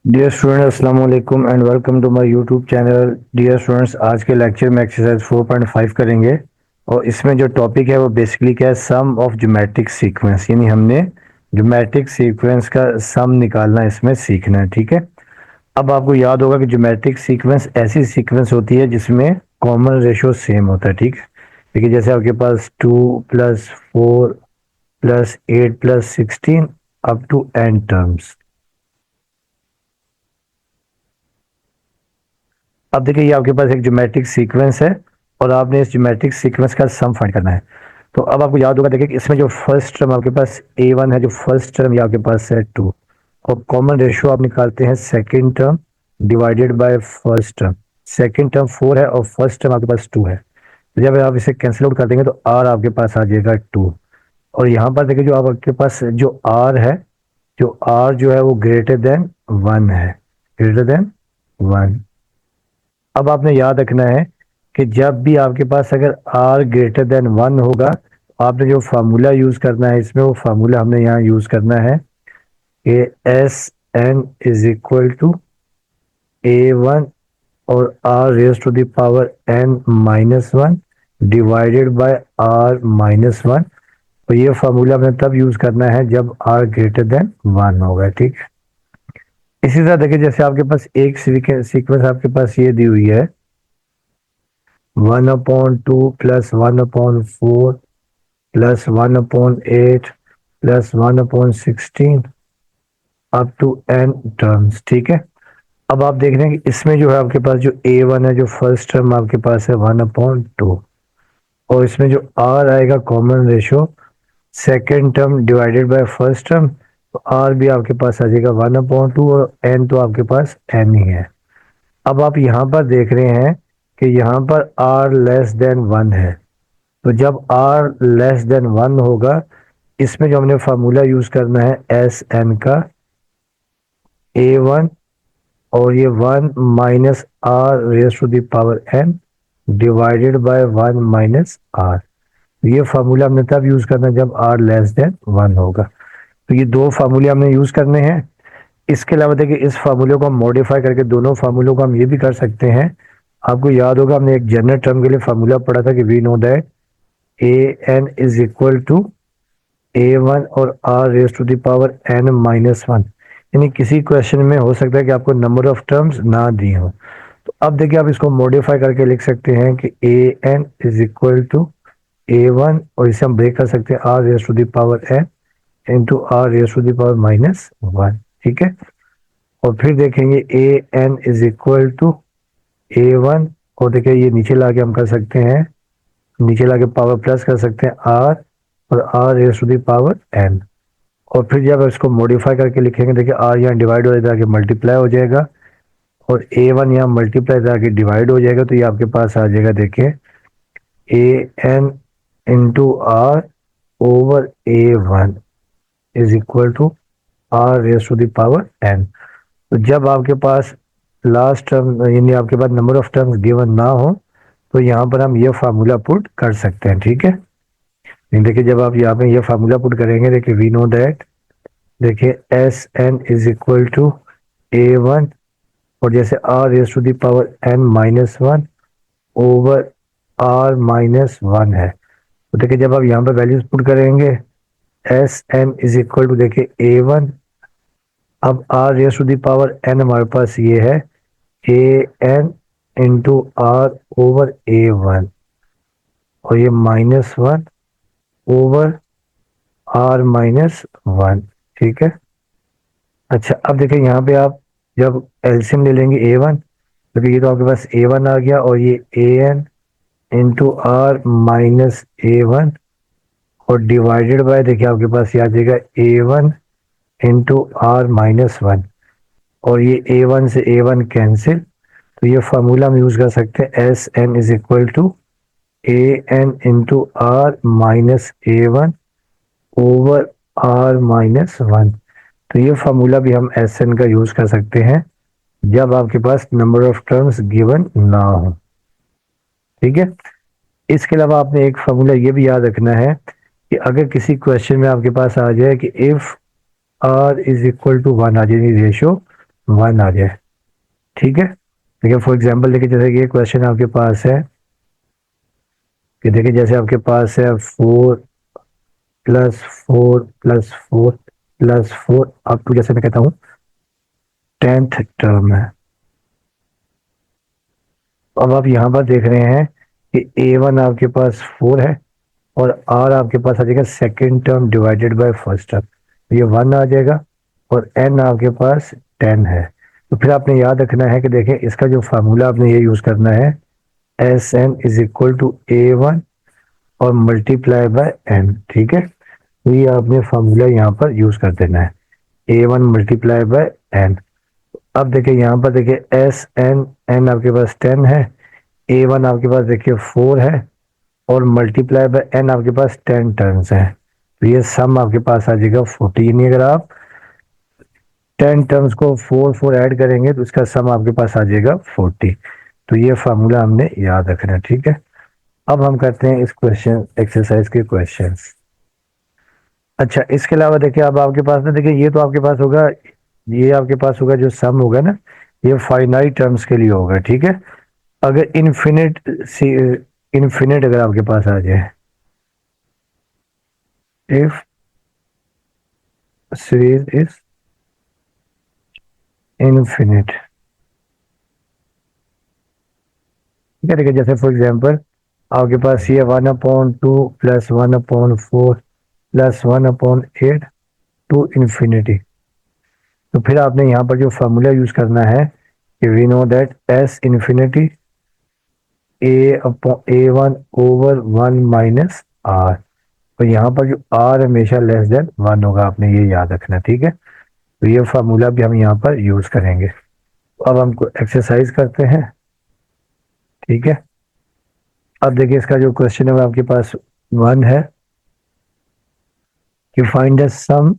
Dear student अस्सलाम वालेकुम and welcome to my YouTube channel. Dear students, आज के लेक्चर में एक्सरसाइज 4.5 करेंगे और इसमें जो टॉपिक है वो बेसिकली क्या है, सम ऑफ ज्योमेट्रिक सीक्वेंस, यानी हमने ज्योमेट्रिक सीक्वेंस का सम निकालना इसमें सीखना है। ठीक है। अब आपको याद होगा कि ज्योमेट्रिक सीक्वेंस ऐसी सीक्वेंस होती है जिसमें कॉमन रेशियो सेम होता है। ठीक है। देखिए जैसे आपके पास 2+4+8+16 अप टू n टर्म्स। अब देखिए ये आपके पास एक ज्योमेट्रिक सीक्वेंस है और आपने इस ज्योमेट्रिक सीक्वेंस का सम फाइंड करना है। तो अब आपको याद होगा, देखिए इसमें जो फर्स्ट टर्म आपके पास a1 है, जो फर्स्ट टर्म ये आपके पास है 2, और कॉमन रेशियो आप निकालते हैं second term divided by first term. Second term 4 है और फर्स्ट टर्म आपके पास 2 है। तो जब आप इसे कैंसिल आउट कर देंगे तो r आपके पास आ जाएगा 2। और यहाँ पर देखिए जो आपके पास जो r है, जो r जो है वो ग्रेटर देन 1 है, ग्रेटर देन 1। अब आपने याद रखना है कि जब भी आपके पास अगर r ग्रेटर देन 1 होगा तो आपने जो फार्मूला यूज करना है इसमें, वो फार्मूला हमने यहाँ यूज करना है कि S N is equal to a1 और r raise to the power n-1 divided by r-1। तो ये फार्मूला हमने तब यूज करना है जब r ग्रेटर देन 1 होगा। ठीक है। इसी तरह देखिए जैसे आपके पास एक सीक्वेंस आपके पास ये दी हुई है 1/2 प्लस 1/4 प्लस 1/8 प्लस 1/16 अप टू n टर्म्स। ठीक है। अब आप देख रहे हैं कि इसमें जो है आपके पास जो a1 है, जो फर्स्ट टर्म आपके पास है 1/2, और इसमें जो r आएगा common ratio second term divided by first term, तो r भी आपके पास आ जाएगा 1/2 और n तो आपके पास n ही है। अब आप यहाँ पर देख रहे हैं कि यहाँ पर r लेस देन 1 है, तो जब r लेस देन 1 होगा इसमें जो हमने फार्मूला यूज करना है एस एन का, a1 और ये 1 minus r raise to the power n divided by 1 minus r। ये फार्मूला हमने तब यूज करना है जब r लेस देन 1 होगा। तो ये दो फार्मूले हमने यूज करने हैं। इसके अलावा देखिए इस फार्मूले को हम मॉडिफाई करके दोनों फार्मूलों को हम ये भी कर सकते हैं। आपको याद होगा हमने एक जनरल टर्म के लिए फार्मूला पढ़ा था कि we know that A N is equal to a1 और r raise to the power n-1। यानी किसी क्वेश्चन में हो सकता है कि आपको नंबर ऑफ टर्म्स ना दी हो, तो अब देखिए आप इसको मॉडिफाई करके लिख सकते हैं कि a N is equal to a1, और इसे हम ब्रेक कर सकते हैं r raise to the power n into r raise to the power -1। ठीक है। और फिर देखेंगे a N is equal to a1, और देखिए ये नीचे लाके हम कर सकते हैं, नीचे लाके पावर प्लस कर सकते हैं r और r raise to the power n। और फिर जब इसको मॉडिफाई करके लिखेंगे, देखिए r यहाँ डिवाइड हो जाएगा, मल्टीप्लाई हो जाएगा, और a1 यहाँ मल्टीप्लाई जाके डिवाइड हो जाएगा, तो ये आपके पास आ जाएगा, देखिए a N into r over a1 is equal to r raise to the power n। तो जब आपके पास लास्ट टर्म यानी आपके पास नंबर ऑफ टर्म्स गिवन ना हो तो यहाँ पर हम ये फार्मूला पुट कर सकते हैं। ठीक है। देखिए जब आप यहाँ पे ये फार्मूला पुट करेंगे, देखिए वी नो दैट, देखिए S N is equal to a1 और जैसे r raise to the power n-1 over r-1 है। तो देखिए जब आप यहाँ पे वैल्यूज पुट करेंगे S N is equal to, देखिए a1, अब r raise to the power n हमारे पास ये है a N into r over a1, और ये -1 ओवर r-1। ठीक है। अच्छा अब देखिए यहाँ पे आप जब एलसीएम ले लेंगे a1, तो ये तो आपके पास a1 आ गया, और ये ए एन इंटू r-a1 और डिवाइडेड बाय, देखिए आपके पास ये आ जाएगा a1 इंटू r-1, और ये a1 से a1 कैंसिल, तो ये फार्मूला हम यूज कर सकते हैं S N is equal to A N into r-a1 over r-1। तो ये फार्मूला भी हम एस एन का यूज कर सकते हैं जब आपके पास नंबर ऑफ टर्म्स गिवन ना हो। ठीक है। इसके अलावा आपने एक फार्मूला ये भी याद रखना है कि अगर किसी क्वेश्चन में आपके पास आ जाए कि if r is equal to 1 आ जाए, रेशियो 1 आ जाए, ठीक है। देखिए फॉर एग्जांपल देखिए जैसे कि ये क्वेश्चन आपके पास है कि देखिए जैसे आपके पास है 4 plus 4 plus 4 plus 4 up to जैसे मैं कहता हूँ 10th टर्म है। अब आप यहाँ पर देख रहे हैं कि A1 आपके पास 4 है और R आपके पास आ जाएगा second term divided by first term, तो ये 1 आ जाएगा और N आपके पास 10 है। तो फिर आपने याद रखना है कि देखें इसका जो फार्मूला आपने ये यूज करना है Sn is equal to A1 और मल्टीप्लाई बाय N, ठीक है। तो ये आपने फार्मूला यहाँ पर यूज कर देना है A1 मल्टीप्लाई बाय N। अब देखिए यहाँ पर देखिए Sn N आपके पास 10 है, A1 आपके पास देखिए 4 है और मल्टीप्लाई बाय N आपके पास 10 टर्म्स हैं, तो ये सम आपके पास आ जाएगा 40। यानी अगर आप 10 टर्म्स को 4 ऐड करेंगे तो इसका सम आपके पास आ जाएगा 40। तो ये फार्मूला हमने याद रखना है, ठीक है। अब हम करते हैं इस क्वेश्चन एक्सरसाइज के क्वेश्चंस। अच्छा इसके अलावा देखिए अब आपके पास ना देखिए ये तो आपके पास होगा, ये आपके पास होगा जो सम होगा ना ये फाइनाइट टर्म्स के लिए होगा, ठीक है। अगर इन्फिनिट अगर आपके पास आ जाए, इफ सीरीज इज इन्फिनिट, ठीक है। देखिए जैसे फॉर एग्जांपल आपके पास ये 1/2 प्लस 1/4 प्लस 1/8 टू इन्फिनिटी। तो फिर आपने यहाँ पर जो फार्मूला यूज करना है कि we know that S infinity A1 over 1 minus R, तो यहाँ पर जो आर हमेशा लेस देन 1 होगा, आपने ये याद रखना, ठीक है। तो ये फार्मूला भी हम यहाँ पर यूज करेंगे। अब हम एक्सरसाइज करते हैं, ठीक है। अब देखिए इसका जो क्वेश्चन है वो आपके पास 1 है कि find the sum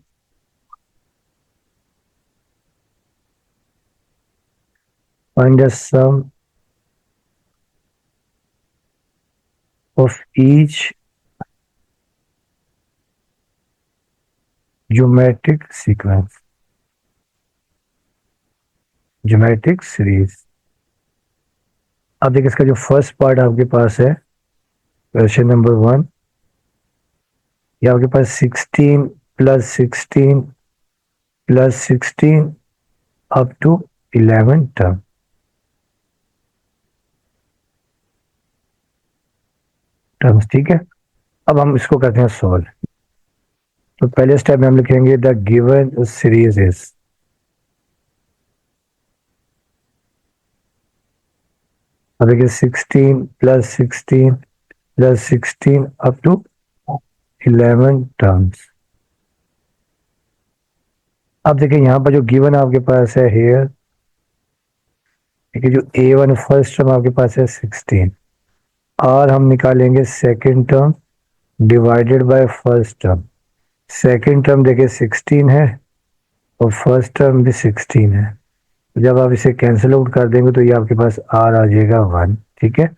of each geometric sequence, geometric series। अब देखिए इसका जो फर्स्ट पार्ट आपके पास है क्वेश्चन नंबर 1, ये आपके पास 16 plus 16 plus 16 up to 11 terms, ठीक है। अब हम इसको करते हैं सॉल्व। तो पहले स्टेप में हम लिखेंगे द गिवन सीरीज इज, अब देखिए 16 plus 16 plus 16 up to 11 terms. अब देखिए यहाँ पर जो गिवन आपके पास है हेयर, देखिए जो A1 फर्स्ट टर्म आपके पास है 16 और हम निकालेंगे second term divided by first term. Second term देखिए 16 है और फर्स्ट टर्म भी 16 है, जब आप इसे कैंसिल आउट कर देंगे तो ये आपके पास आर आ जाएगा 1, ठीक है।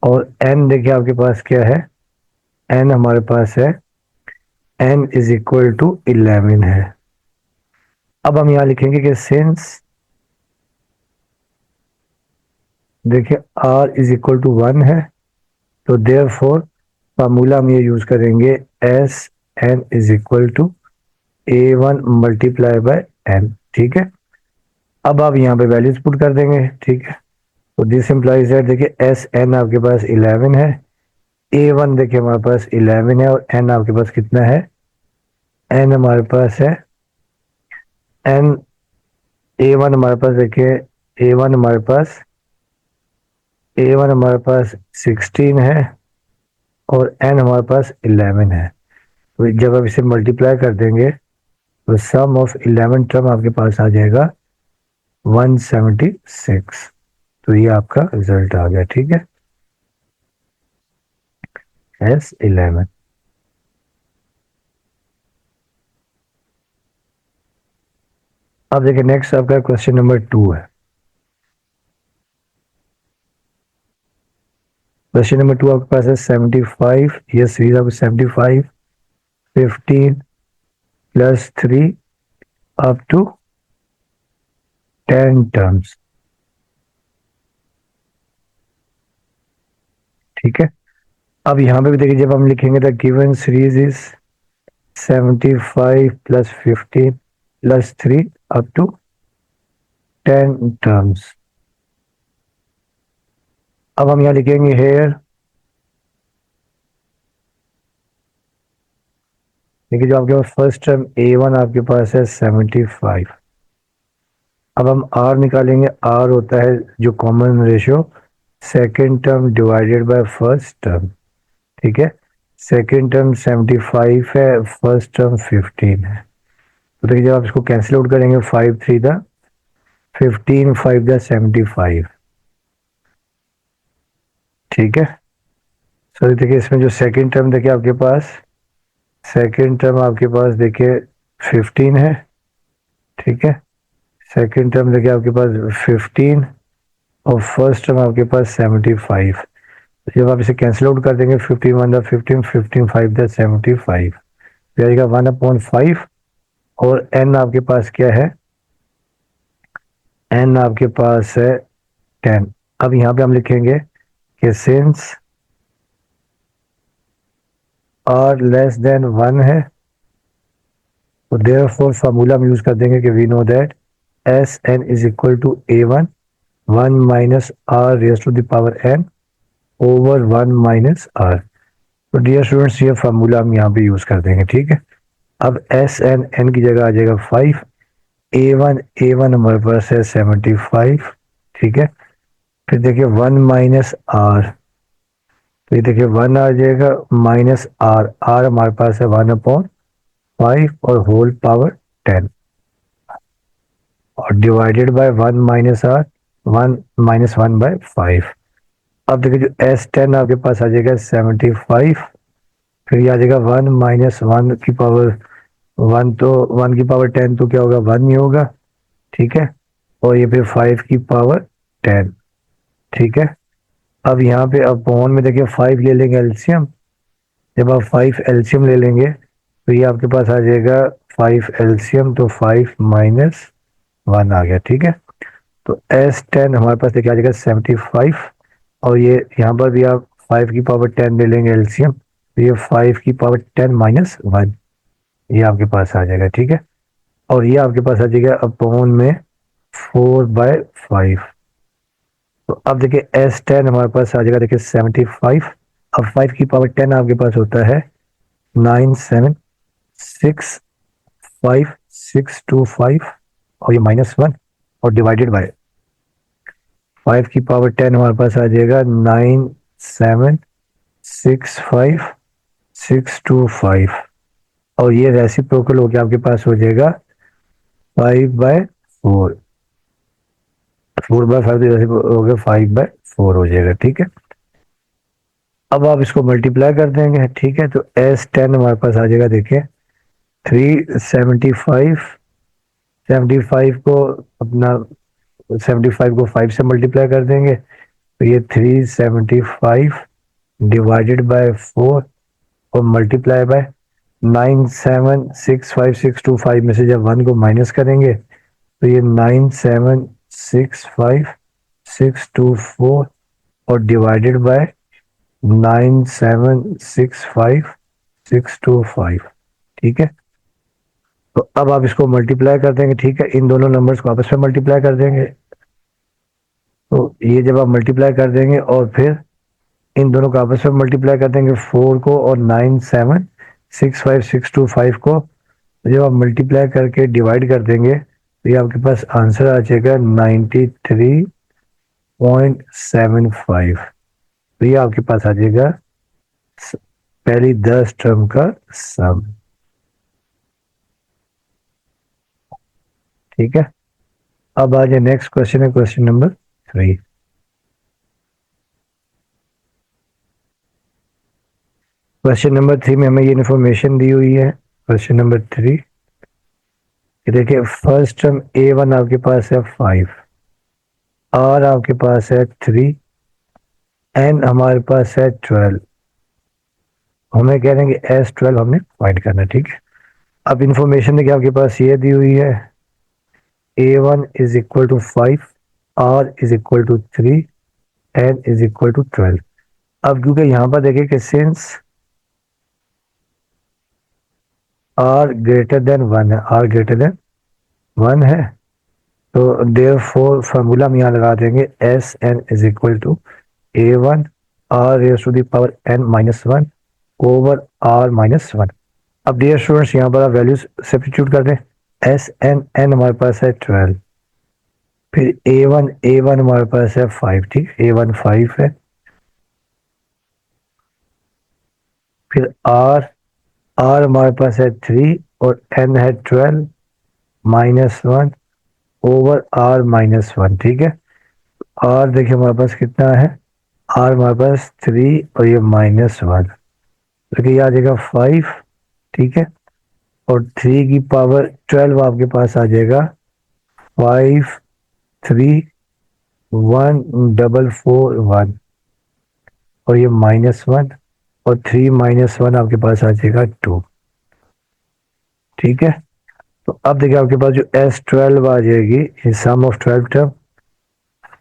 और एन देखिए आपके पास क्या है, एन हमारे पास है एन इज इक्वल टू 11 है। अब हम यहाँ लिखेंगे कि सिंस देखिए आर इज इक्वल टू 1 है तो देयर फोर फार्मूला हम ये यूज करेंगे S N is equal to A1 multiply by N, ठीक है। अब आप यहाँ पे वैल्यूज पुट कर देंगे, ठीक है। तो दिस इम्प्लाइज दैट देखिए एस एन आपके पास 11 है, A1 देखिए हमारे पास 11 है और एन आपके पास कितना है, एन हमारे पास है एन A1 हमारे पास देखिए A1 हमारे पास A1 हमारे पास 16 है और एन हमारे पास 11 है। तो जब आप इसे मल्टीप्लाई कर देंगे तो सम ऑफ 11 टर्म आपके पास आ जाएगा 176। तो ये आपका रिजल्ट आ गया, ठीक है, S11। अब देखिए नेक्स्ट आपका क्वेश्चन नंबर 2 है। क्वेश्चन नंबर 2 आपके पास है 75, ये सीरीज आपको 75 15 प्लस 3 अप टू 10 टर्म्स, ठीक है। अब यहाँ पे भी देखिए, जब हम लिखेंगे the given series is 75 plus 15 plus 3 up to 10 terms. अब हम यहाँ लिखेंगे हेयर, देखिए जो आपके पास फर्स्ट टर्म A1 आपके पास है 75। अब हम R निकालेंगे, R होता है जो common ratio second term divided by first term, ठीक है। सेकेंड टर्म 75 है, फर्स्ट टर्म 15 है। तो देखिए जब आप इसको कैंसिल आउट करेंगे, 5 3 द 15, 5 द 75, ठीक है। सो देखिए इसमें जो सेकेंड टर्म देखिए आपके पास, सेकेंड टर्म आपके पास देखिए 15 है, ठीक है। सेकेंड टर्म देखिए आपके पास 15 और फर्स्ट टर्म आपके पास 75। जब आप इसे कैंसिल आउट कर देंगे, 15 1 द 15, 15 5 द 75, जाएगा 1/5 और n आपके पास क्या है, n आपके पास है 10। अब यहाँ पे हम लिखेंगे कि सिंस r लेस देन 1 है, तो देयरफॉर फार्मूला हम यूज कर देंगे कि we know that S N is equal to A1 1 minus r raise to the power n over 1 minus r। तो डियर स्टूडेंट्स ये फार्मूला हम यहाँ पे यूज कर देंगे, ठीक है। अब एस एन एन की जगह आ जाएगा 5, A1 हमारे पास है 75, ठीक है। फिर देखिए 1 माइनस आर, तो ये देखिए 1 आ जाएगा माइनस आर, आर हमारे पास है 1/5 और होल पावर 10 और divided by 1 minus R, 1 minus 1/5। अब देखिए जो S10 आपके पास आ जाएगा 75, फिर ये आ जाएगा 1 माइनस 1 की पावर 1, तो 1 की पावर 10 तो क्या होगा, 1 ही होगा, ठीक है। और ये फिर 5 की पावर 10, ठीक है। अब यहाँ पे अपॉन में देखिए 5 ले लेंगे एलसीएम, जब आप 5 एलसीएम ले लेंगे तो ये आपके पास आ जाएगा 5 एलसीएम, तो 5 माइनस 1 आ गया, ठीक है। तो S10 हमारे पास देखिए आ जाएगा 75 और ये यहाँ पर भी आप 5 की पावर 10 ले लेंगे एलसीएम, तो ये 5 की पावर 10 माइनस 1 ये आपके पास आ जाएगा, ठीक है। और ये आपके पास आ जाएगा अपॉन में 4/5। तो अब देखिए S10 हमारे पास आ जाएगा देखिए 75, अब 5 की पावर 10 आपके पास होता है 9 7 6 5 6 2 5 और ये -1 और डिवाइडेड बाय 5 की पावर 10 हमारे पास आ जाएगा 9 7 6 5 6 2 5 और ये रेसिप्रोकल होकर आपके पास हो जाएगा 5/4, 4/5 हो गया 5/4 हो जाएगा, ठीक है। अब आप इसको मल्टीप्लाई कर देंगे, ठीक है। तो S10 हमारे पास आ जाएगा देखिए 375, 75 को अपना 75 को 5 से मल्टीप्लाई कर देंगे तो ये 375 डिवाइडेड बाय 4 और मल्टीप्लाई बाय 9765625 में से जब 1 को माइनस करेंगे तो ये 9765624 और डिवाइडेड बाय 9765625, ठीक है। तो अब आप इसको मल्टीप्लाई कर देंगे, ठीक है। इन दोनों नंबर्स को आपस में मल्टीप्लाई कर देंगे, तो ये जब आप मल्टीप्लाई कर देंगे और फिर इन दोनों को आपस में मल्टीप्लाई कर देंगे 4 को और 9765625 को, तो जब आप मल्टीप्लाई करके डिवाइड कर देंगे तो ये आपके पास आंसर आ जाएगा 93.75। तो ये आपके पास आ जाएगा पहली 10 टर्म का सम, ठीक है। अब आ जाए नेक्स्ट क्वेश्चन है क्वेश्चन नंबर 3। क्वेश्चन नंबर 3 में हमें ये इन्फॉर्मेशन दी हुई है, क्वेश्चन नंबर 3 देखिए फर्स्ट टर्म A1 आपके पास है 5, R आपके पास है 3, N हमारे पास है 12, हमें कह रहे हैं कि S12 हमने फाइंड करना है, ठीक है। अब इंफॉर्मेशन देखिए आपके पास ये दी हुई है A1 is equal to 5, R is equal to 3, N is equal to 12। अब क्योंकि यहाँ पर देखिए कि सिंस R ग्रेटर देन 1 है, R ग्रेटर देन 1 है, तो देयर फोर फार्मूला हम यहाँ लगा देंगे S N is equal to A1 R raise to the power N minus 1 over R minus 1। अब डियर स्टूडेंट्स यहाँ पर आप वैल्यूज सब्स्टिट्यूट कर दें। एस एन एन हमारे पास है 12, फिर A1 हमारे पास है 5, ठीक, A1 5 है, फिर R हमारे पास है 3 और N है 12 माइनस 1 ओवर R माइनस 1, ठीक है। R देखिए हमारे पास कितना है, R हमारे पास 3 और ये माइनस 1, देखिए ये आ जाएगा 5, ठीक है, और 3 की पावर 12 आपके पास आ जाएगा 5 3 1 4 1 और ये माइनस 1 और 3 माइनस 1 आपके पास आ जाएगा 2, ठीक है। तो अब देखिए आपके पास जो S12 आ जाएगी, सम ऑफ 12 टर्म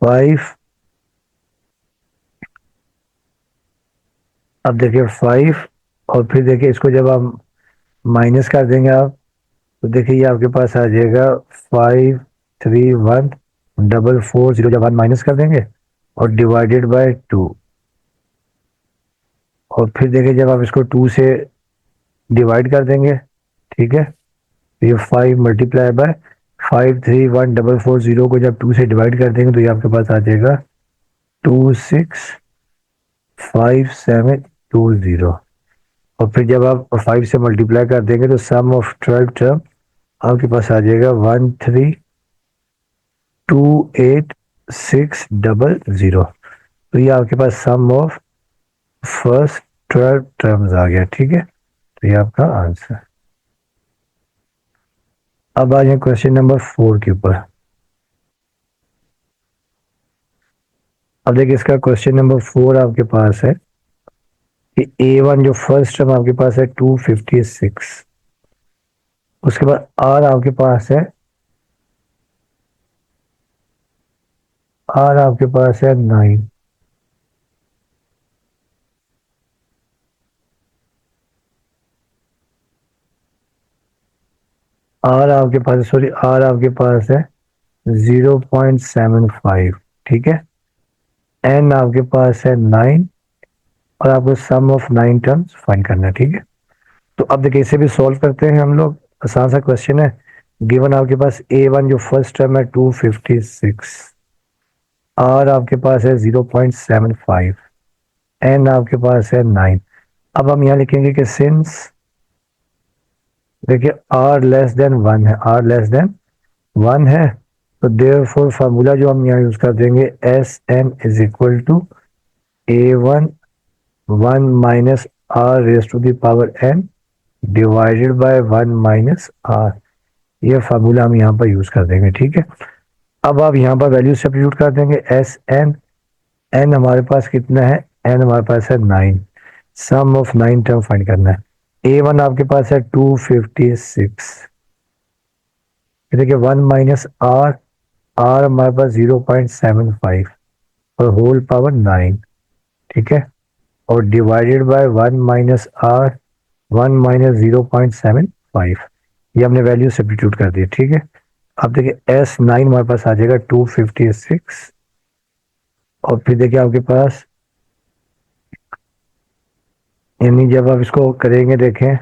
5, अब देखिए 5 और फिर देखिए इसको जब आप माइनस कर देंगे आप, तो देखिए ये आपके पास आ जाएगा 5 3 1 4 0, जब 1 माइनस कर देंगे और डिवाइडेड बाय 2, और फिर देखिए जब आप इसको 2 से डिवाइड कर देंगे, ठीक है, तो ये 5 मल्टीप्लाई बाय 5 3 1 4 0 को जब 2 से डिवाइड कर देंगे तो ये आपके पास आ जाएगा 2 6 5 7 2 0, और फिर जब आप 5 से मल्टीप्लाई कर देंगे तो सम ऑफ 12 टर्म आपके पास आ जाएगा 1 3 2 8 6 0 तो ये आपके पास सम ऑफ फर्स्ट 12 टर्म्स आ गया, ठीक है, तो ये आपका आंसर। अब आ जाए क्वेश्चन नंबर 4 के ऊपर। अब देखिए इसका क्वेश्चन नंबर 4 आपके पास है कि A1 जो फर्स्ट टर्म आपके पास है 256, उसके बाद R आपके पास है, R आपके पास है 9, R आपके पास, सॉरी, R आपके पास है 0.75, ठीक है, N आपके पास है 9 और आपको सम ऑफ 9 टर्म्स फाइंड करना है, ठीक है। तो अब देखिए इसे भी सॉल्व करते हैं हम लोग, आसान सा क्वेश्चन है। गिवन आपके पास A1 जो फर्स्ट टर्म है 256, R आपके पास है 0.75, N आपके पास है 9। अब हम यहाँ लिखेंगे कि सिंस, देखिए R लेस देन 1 है, R लेस देन 1 है, तो देयरफॉर फार्मूला जो हम यहाँ यूज कर देंगे S N is equal to A1 1 minus R raise to the power N divided by 1 minus R, ये फार्मूला हम यहाँ पर यूज कर देंगे, ठीक है। अब आप यहाँ पर वैल्यू सब्स्टिट्यूट कर देंगे एस एन, एन हमारे पास कितना है, एन हमारे पास है 9, सम ऑफ 9 टर्म फाइंड करना है। A1 आपके पास है 256, देखिए 1 माइनस R, R हमारे पास 0.75 और होल पावर 9, ठीक है, और divided by 1 minus R, 1 minus 0.75, ये हमने वैल्यू सब्स्टिट्यूट कर दी, ठीक है। अब देखिए S9 हमारे पास आ जाएगा 256, और फिर देखिए आपके पास, यानी जब आप इसको करेंगे देखें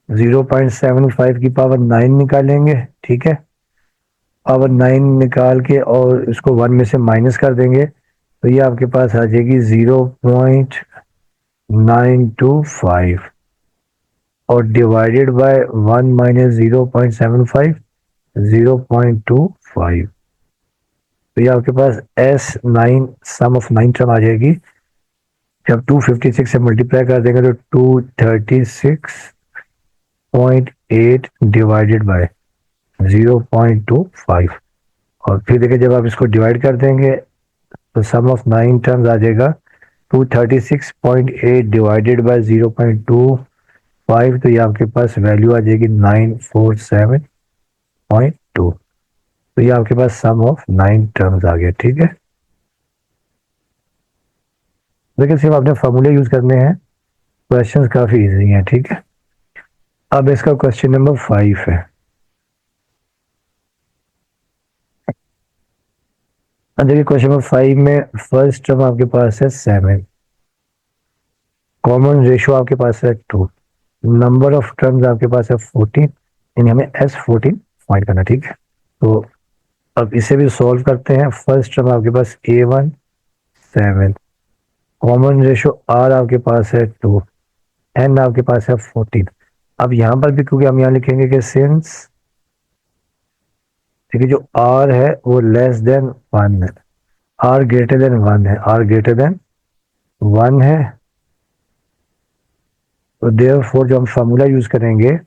0.75 की पावर 9 निकालेंगे, ठीक है, पावर 9 निकाल के और इसको 1 में से माइनस कर देंगे तो ये आपके पास आ जाएगी 0.925 और डिवाइडेड बाय 1 माइनस 0.75 0.25, तो ये आपके पास S9 सम ऑफ 9 टर्म आ जाएगी। जब 256 से मल्टीप्लाई कर देंगे तो 236.8 डिवाइडेड बाय 0.25, और फिर देखिए जब आप इसको डिवाइड कर देंगे तो सम ऑफ 9 टर्म्स आ जाएगा 236.8 डिवाइडेड बाय 0.25, तो ये आपके पास वैल्यू आ जाएगी 947 0.2। तो ये आपके पास सम ऑफ 9 टर्म्स आ गया। ठीक है, देखिए सिर्फ आपने फॉर्मूले यूज करने हैं, क्वेश्चंस काफी इजी हैं। ठीक है, अब इसका क्वेश्चन नंबर 5 है। अब देखिए क्वेश्चन नंबर 5 में फर्स्ट टर्म आपके पास है 7, कॉमन रेशियो आपके पास है 2, नंबर ऑफ टर्म्स आपके पास है 14, यानी हमें S14 फाइंड करना। ठीक है, तो अब इसे भी सॉल्व करते हैं। फर्स्ट टर्म आपके पास A1 7, कॉमन रेशियो R आपके पास है 2, N आपके पास है 14। अब यहाँ पर भी क्योंकि हम यहाँ लिखेंगे कि सिंस, ठीक है, जो R है वो लेस देन 1 है, R ग्रेटर देन 1 है, R ग्रेटर देन 1 है, तो देयरफॉर जो हम फार्मूला यूज करेंगे,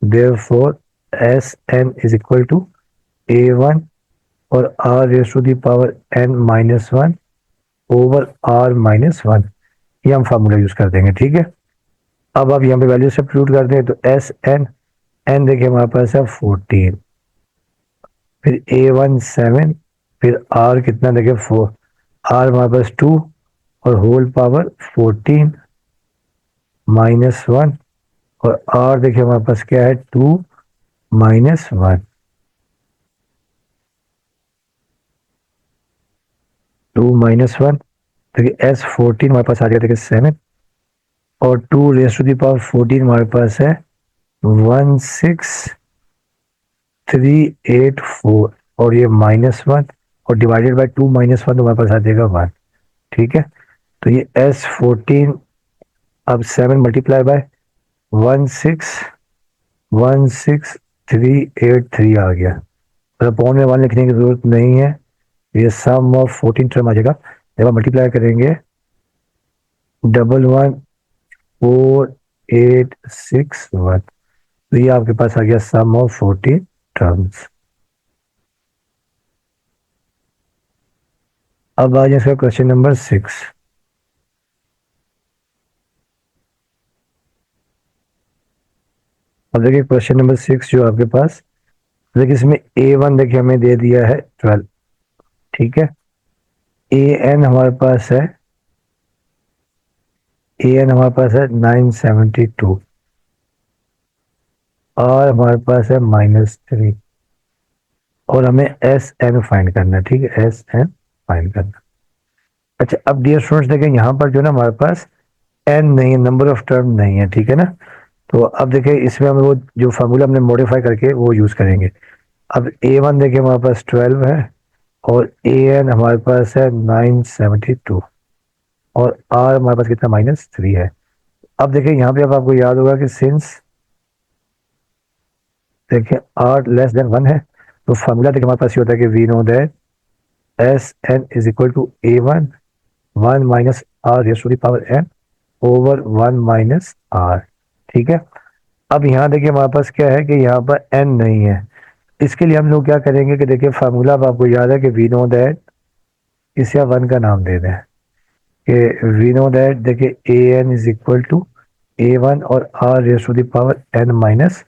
therefore Sn is equal to A1 और R raise to the power n minus 1 over R minus 1, ये हम फार्मूला यूज कर देंगे। ठीक है, अब आप यहाँ पे वैल्यू सब्स्टिट्यूट कर दें तो Sn, n देखिए हमारे पास है 14, फिर A1 7, फिर R कितना देखें 4, R हमारे पास 2 और होल पावर 14 माइनस 1, और R देखिए हमारे पास क्या है 2 माइनस 1, 2 माइनस 1, देखिए S14 हमारे पास आ गया देखिए 7, और 2 रेज टू दी पावर 14 हमारे पास है 16384, और ये माइनस 1 और डिवाइडेड बाय 2 माइनस 1 तो हमारे पास आ जाएगा 1। ठीक है, तो ये S14 अब 7 मल्टीप्लाई बाय 16383 आ गया, तो अपॉन में 1 लिखने की जरूरत नहीं है, ये सम ऑफ 14 टर्म आ जाएगा। जब आप मल्टीप्लाई करेंगे 114861, तो ये आपके पास आ गया सम ऑफ 14 टर्म्स। अब आ जाए इसका क्वेश्चन नंबर 6। अब देखिए क्वेश्चन नंबर 6 जो आपके पास, देखिए इसमें A1 देखिए हमें दे दिया है 12। ठीक है, AN हमारे पास है, AN हमारे पास है 972, और हमारे पास है -3, और हमें SN फाइंड करना है। ठीक है, SN फाइंड करना। अच्छा, अब डियर स्टूडेंट्स देखें यहाँ पर जो ना हमारे पास n नहीं है, नंबर ऑफ टर्म नहीं है। ठीक है ना, तो अब देखिए इसमें हम वो जो फार्मूला हमने मॉडिफाई करके वो यूज करेंगे। अब A1 देखिए हमारे पास 12 है, और AN हमारे पास है 972, और R हमारे पास कितना -3 है। अब देखिए यहाँ पे अब आपको याद होगा कि सिंस देखिए R लेस देन 1 है, तो फार्मूला देखिए हमारे पास ये होता है कि we know that SN is equal to A1 1 minus R raise to the power n over 1 minus R। ठीक है, अब यहाँ देखिए हमारे पास क्या है कि यहाँ पर n नहीं है, इसके लिए हम लोग क्या करेंगे कि देखिए फार्मूला अब आपको याद है कि वी नो दैट, इसे आप 1 का नाम दे दें कि वी नो दैट देखिए A n is equal to A1 और R raise to the power n minus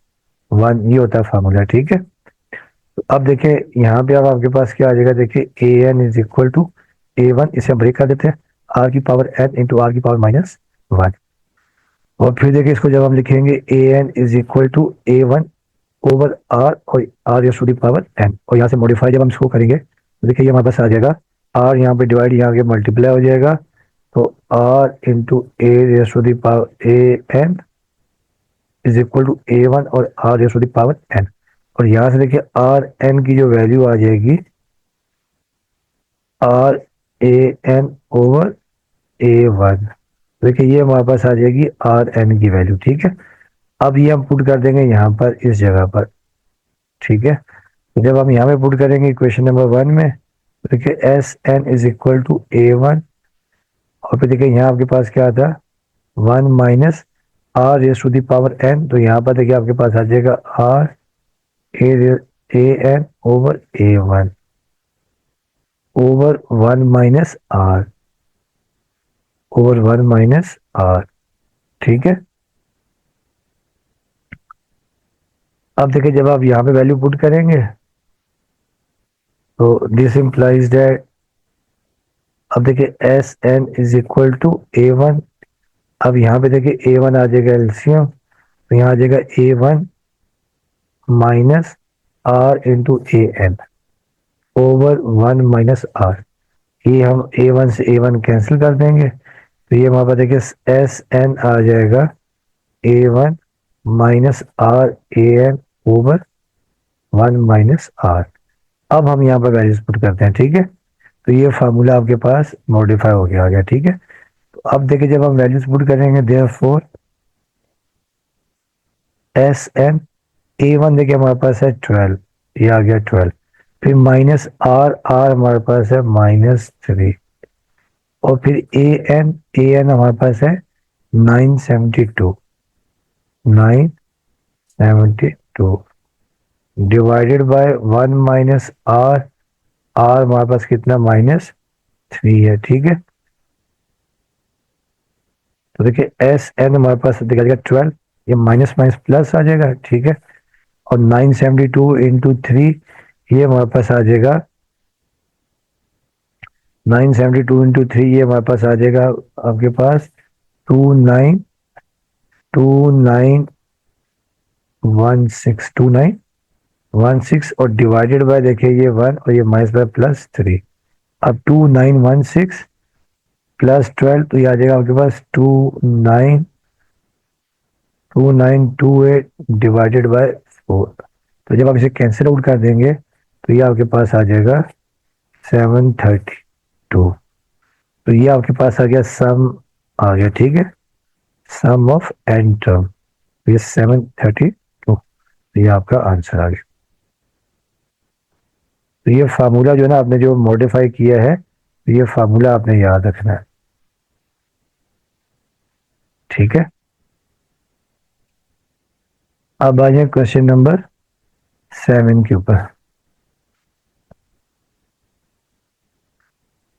1, ये होता है फार्मूला। ठीक है, तो अब देखिए यहाँ पे अब आपके पास क्या आ जाएगा, देखिए A n is equal to A1, इसे हम ब्रेक कर देते हैं, R की पावर n इंटू R की पावर -1, और फिर देखिए इसको जब हम लिखेंगे AN is equal to A1 over R और R raise to the power n, और यहाँ से मॉडिफाई जब हम इसको करेंगे तो देखिए ये हमारे पास आ जाएगा R यहाँ पे डिवाइड यहाँ के मल्टीप्लाई हो जाएगा, तो R into A raise to the power AN is equal to A1 और R raise to the power n, और यहाँ से देखिए आर एन की जो वैल्यू आ जाएगी RAN ओवर A1, देखिए ये हमारे पास आ जाएगी RN की वैल्यू। ठीक है, अब ये हम पुट कर देंगे यहाँ पर इस जगह पर। ठीक है, तो जब हम यहाँ पे पुट करेंगे इक्वेशन नंबर 1 में, तो देखिए SN is equal to A1, और फिर देखिए यहाँ आपके पास क्या आता है 1 minus R raise to the power n, तो यहाँ पर देखिए आपके पास आ जाएगा RAN over A1 over 1 minus R over 1 minus R। ठीक है, अब देखिए जब आप यहाँ पे वैल्यू पुट करेंगे तो दिस इंप्लाइज दैट, अब देखिए S N is equal to A one. अब यहाँ पे देखिए ए वन आ जाएगा एलसीएम, तो यहाँ आ जाएगा a one minus r into a n over one minus are. ये हम ए वन से ए वन कैंसिल कर देंगे, तो ये हमारे पास देखिए एस एन आ जाएगा a one minus r A n over one minus are. अब हम यहाँ पर वैल्यूज पुट करते हैं, ठीक है। तो ये फार्मूला आपके पास मॉडिफाई हो गया आ गया, ठीक है। तो अब देखिए जब हम वैल्यूज पुट करेंगे therefore S N A one देखिए हमारे पास है 12, ये आ गया 12। फिर माइनस आर, आर हमारे पास है -3, और फिर ए एन हमारे पास है 972, 972 divided by one minus R, R हमारे पास कितना -3 है, ठीक है। तो देखिए एस एन हमारे पास दिखा जाएगा 12, ये माइनस माइनस प्लस आ जाएगा, ठीक है। और 972 इंटू 3, ये हमारे पास आ जाएगा 972 इंटू 3, ये हमारे पास आ जाएगा आपके पास 2916 और डिवाइडेड बाय देखिए ये 1 और ये माइनस बाय +3। अब 2916 प्लस 12, तो ये आ जाएगा आपके पास 2928 डिवाइडेड बाय 4। तो जब आप इसे कैंसिल आउट कर देंगे तो ये आपके पास आ जाएगा 732। तो ये आपके पास आ गया सम आ गया, ठीक है, सम ऑफ एन टर्म, तो ये 732, तो ये आपका आंसर आ गया। तो ये फार्मूला जो है ना आपने जो मॉडिफाई किया है, तो ये फार्मूला आपने याद रखना है, ठीक है। अब आ जाए क्वेश्चन नंबर 7 के ऊपर।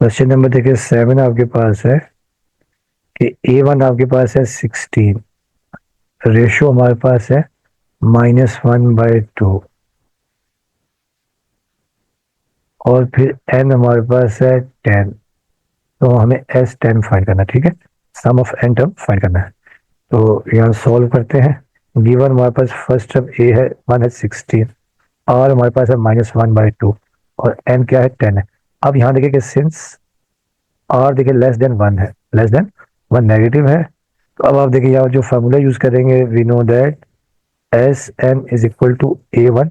क्वेश्चन नंबर देखिए 7 आपके पास है कि ए वन आपके पास है 16, रेशो हमारे पास है -1/2, और फिर एन हमारे पास है 10। तो हमें एस 10 फाइंड करना है, ठीक है, सम ऑफ एन टर्म फाइंड करना है। तो यहाँ सॉल्व करते हैं। गिवन हमारे पास फर्स्ट टर्म ए है 1 है 16, और हमारे पास है -1/2, और एन क्या है 10 है। अब यहाँ देखिए कि सिंस आर देखिए लेस देन 1 है, लेस देन 1 नेगेटिव है, तो अब आप देखिए यहाँ जो फार्मूला यूज करेंगे, we know that S N is equal to A one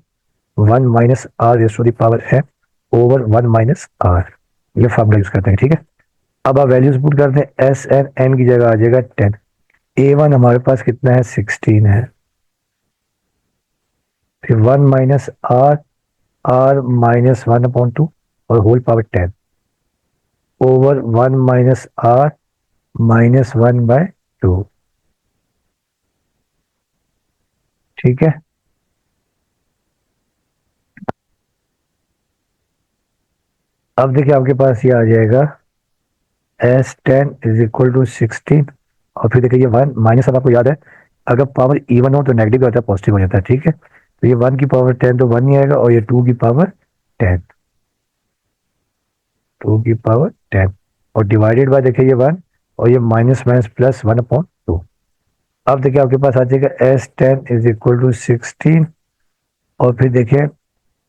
1 minus R raise to the power N over 1 minus are, ये फार्मूला यूज करते हैं, ठीक है। अब आप वैल्यूज पुट करते हैं, एस एन एन की जगह आ जाएगा 10, ए वन हमारे पास कितना है 16 है, फिर 1 माइनस आर, आर -1/2 और whole power 10 over 1 minus R -1/2, ठीक है। अब देखिए आपके पास ये आ जाएगा S10 इज इक्वल टू 16, और फिर देखिए ये 1 माइनस, अब आपको याद है अगर पावर इवन हो तो नेगेटिव होता है, पॉजिटिव हो जाता है, ठीक है। तो ये 1 की पावर 10 तो 1 ही आएगा, और ये 2 की पावर 10, 2 की पावर 10, और डिवाइडेड बाय देखिए ये 1 और ये माइनस माइनस प्लस 1/2। अब देखिए आपके पास आ जाएगा S10 इज इक्वल टू 16, और फिर देखिए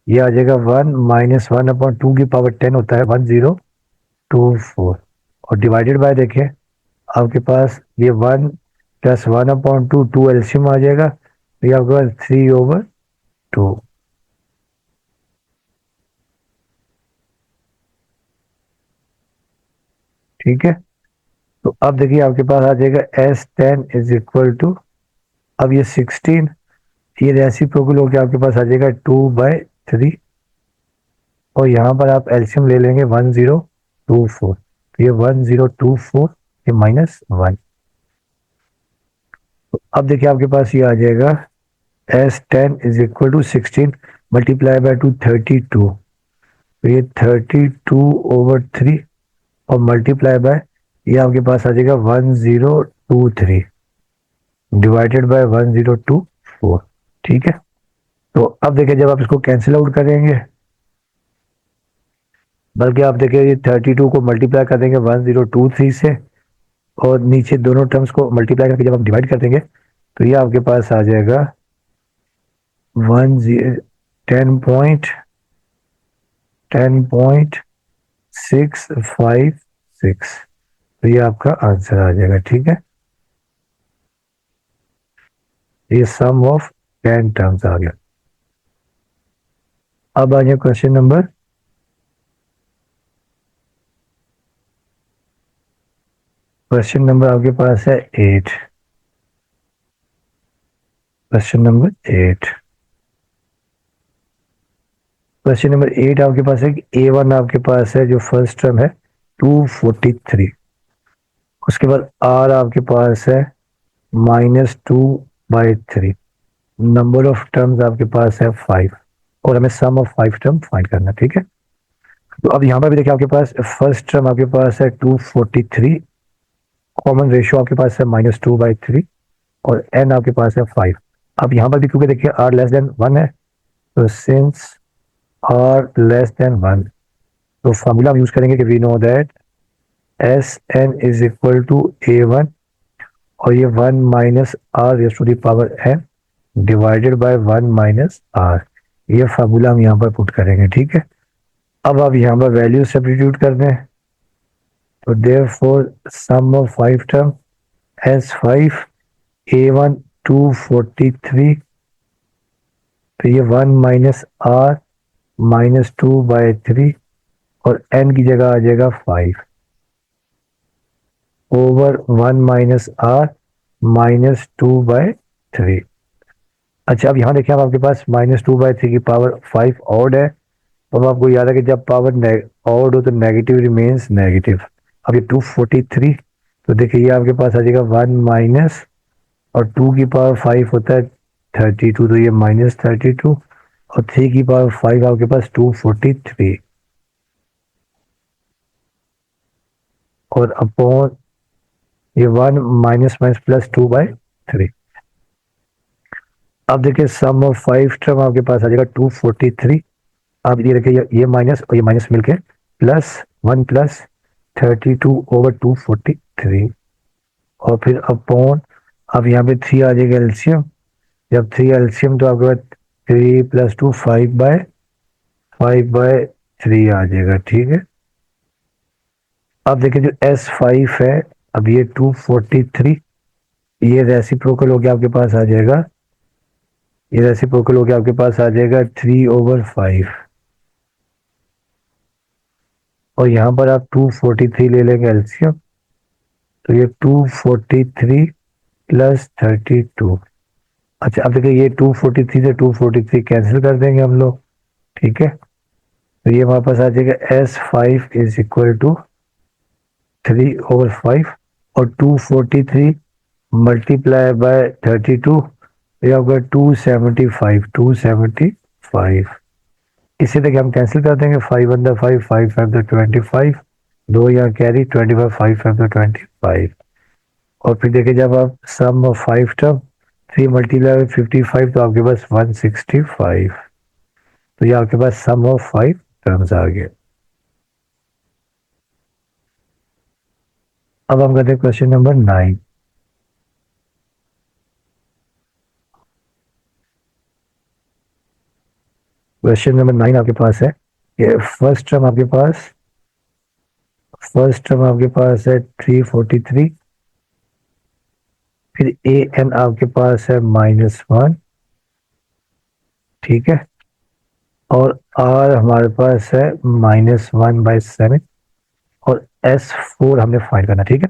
ये आ जाएगा 1 -1/2 की पावर 10 होता है 1024, और डिवाइडेड बाय देखिए आपके पास ये 1 + 1/2, 2 एलसीएम आ जाएगा, तो ये आपके पास 3/2, ठीक है। तो अब देखिए आपके पास आ जाएगा S10 इज इक्वल टू, अब ये 16 ये रेसिप्रोकल होकर आपके पास आ जाएगा 2/3, और यहाँ पर आप एलसीएम ले लेंगे 1024, तो ये 1024, ये -1। तो अब देखिए आपके पास ये आ जाएगा S10 is equal to 16 multiply by 2 32, तो ये 32/3 और मल्टीप्लाई बाय ये आपके पास आ जाएगा 1023 डिवाइडेड बाय 1024, ठीक है। तो अब देखिए जब आप इसको कैंसिल आउट करेंगे, बल्कि आप देखिए ये 32 को मल्टीप्लाई कर देंगे 1023 से, और नीचे दोनों टर्म्स को मल्टीप्लाई करके जब आप डिवाइड कर देंगे तो ये आपके पास आ जाएगा 10.656। तो ये आपका आंसर आ जाएगा। ठीक है, ये सम ऑफ 10 टर्म्स आ गया। अब आ जाए क्वेश्चन नंबर आपके पास है 8। क्वेश्चन नंबर 8, क्वेश्चन नंबर 8 आपके पास है कि A1 आपके पास है, जो फर्स्ट टर्म है 243। उसके बाद R आपके पास है -2/3। नंबर ऑफ टर्म्स आपके पास है 5, और हमें सम ऑफ 5 टर्म फाइंड करना है। ठीक है, तो अब यहाँ पर भी देखिए आपके पास फर्स्ट टर्म आपके पास है 243, कॉमन रेशियो आपके पास है -2/3, और n आपके पास है 5। अब यहाँ पर भी क्योंकि देखिए r लेस देन 1 है, तो सिंस r लेस देन 1, तो फॉर्मूला हम यूज करेंगे कि we know that Sn is equal to A1, और ये 1 minus r raise to the power n divided by 1 minus r। ये फार्मूला हम यहाँ पर पुट करेंगे। ठीक है, अब आप यहाँ पर वैल्यू सब्स्टिट्यूट कर दें, तो therefore some of 5 term S5 A1 243, तो ये 1 माइनस r -2/3, और n की जगह आ जाएगा 5 ओवर 1 माइनस r -2/3। अच्छा, अब यहाँ देखिए अब आपके पास -2/3 की पावर 5 ऑड है। अब आपको याद है कि जब पावर ऑड हो तो नेगेटिव रिमेन्स नेगेटिव। अब ये 243, तो देखिए ये आपके पास आ जाएगा 1 माइनस, और 2 की पावर 5 होता है 32, तो ये -32, और 3 की पावर 5 आपके पास 243, और अपॉन ये 1 माइनस माइनस प्लस 2/3। अब देखिए सम ऑफ 5 टर्म आपके पास आ जाएगा 243। आप ये देखिए ये माइनस और ये माइनस मिलके प्लस 1 प्लस 32 ओवर 243, और फिर अपॉन, अब यहाँ पे 3 आ जाएगा एलसीएम। जब 3 एलसीएम तो आपके पास 3 प्लस 2 5/3 आ जाएगा। ठीक है, अब देखिए जो S5 है, अब ये 243, ये रेसिप्रोकल होके आपके पास आ जाएगा, ये रेसिप्रोकल होके आपके पास आ जाएगा 3/5, और यहाँ पर आप 243 ले लेंगे एलसीएम, तो ये 243 प्लस 32। अच्छा, अब देखिए ये 243 से 243 कैंसिल कर देंगे हम लोग। ठीक है, तो ये वापस आ जाएगा S5 इज इक्वल टू 3/5, और 243 मल्टीप्लाई बाय 32, ये होगा 275। इसी देखिए हम कैंसिल कर देंगे, 5 अंदर 5, 5 5 25, दो यहाँ कैरी 25, 5 5 25, और फिर देखिए जब आप सम ऑफ 5 टर्म 3 मल्टीप्लाई 55, तो आपके पास 165। तो ये आपके पास सम ऑफ 5 टर्म्स आ गए। अब हम करते हैं क्वेश्चन नंबर 9। क्वेश्चन नंबर 9 आपके पास है, ये फर्स्ट टर्म आपके पास है 343, फिर ए एन आपके पास है -1। ठीक है, और आर हमारे पास है -1/7, और S4 हमने फाइंड करना। ठीक है,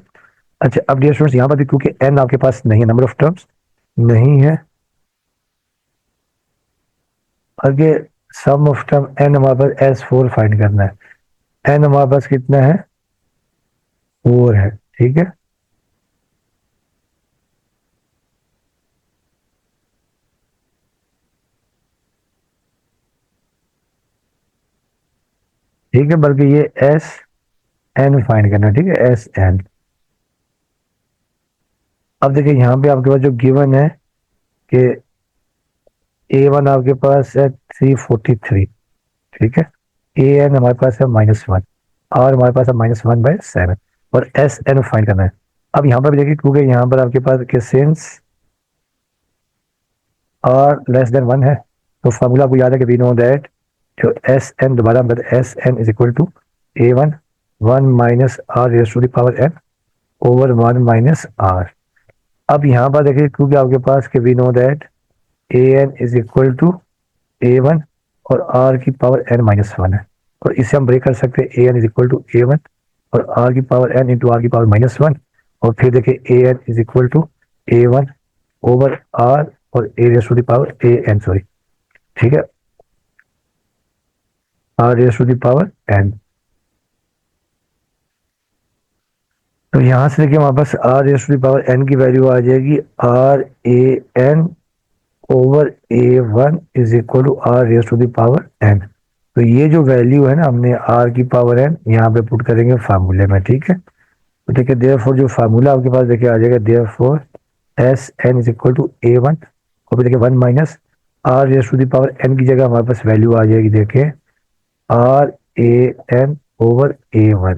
अच्छा अब डियर स्टूडेंट्स यहाँ पर भी क्योंकि n आपके पास नहीं है, नंबर ऑफ टर्म्स नहीं है, आगे सम ऑफ टर्म n हमारे पास S4 फाइंड करना है। n हमारे पास कितना है, 4 है। ठीक है, ठीक है, बल्कि ये SN फाइंड करना है। ठीक है, SN। अब देखिए यहाँ पे आपके पास जो गिवन है कि A1 आपके पास है 343, ठीक है। AN हमारे पास है -1, और हमारे पास है -1/7, और SN फाइंड करना है। अब यहाँ पर भी देखिए, क्योंकि यहाँ पर आपके पास के सिंस R <1 है, तो फार्मूला आपको याद है कि वी नो दैट जो SN, दोबारा SN is equal to A1 1 minus R raise to the power n over 1 minus R। अब यहाँ पर देखिए, क्योंकि आपके पास के we know that AN is equal to A1 और R की पावर n-1 है, और इसे हम ब्रेक कर सकते हैं। AN is equal to A1 और R की पावर n इंटू R की पावर -1, और फिर देखिए AN is equal to A1 over R और A raise to the power AN, sorry, ठीक है, R raise to the power n। तो यहाँ से देखिए हमारे पास R raise to the power n की वैल्यू आ जाएगी RAN over A1 is equal to R raise to the power n। तो ये जो वैल्यू है ना, हमने R की पावर n यहाँ पे पुट करेंगे फार्मूले में, ठीक है। तो देखिए देयरफॉर जो फार्मूला आपके पास देखिए आ जाएगा, therefore SN is equal to A1, और देखिए 1 minus R raise to the power n की जगह हमारे पास वैल्यू आ जाएगी, देखिए RAN ओवर A1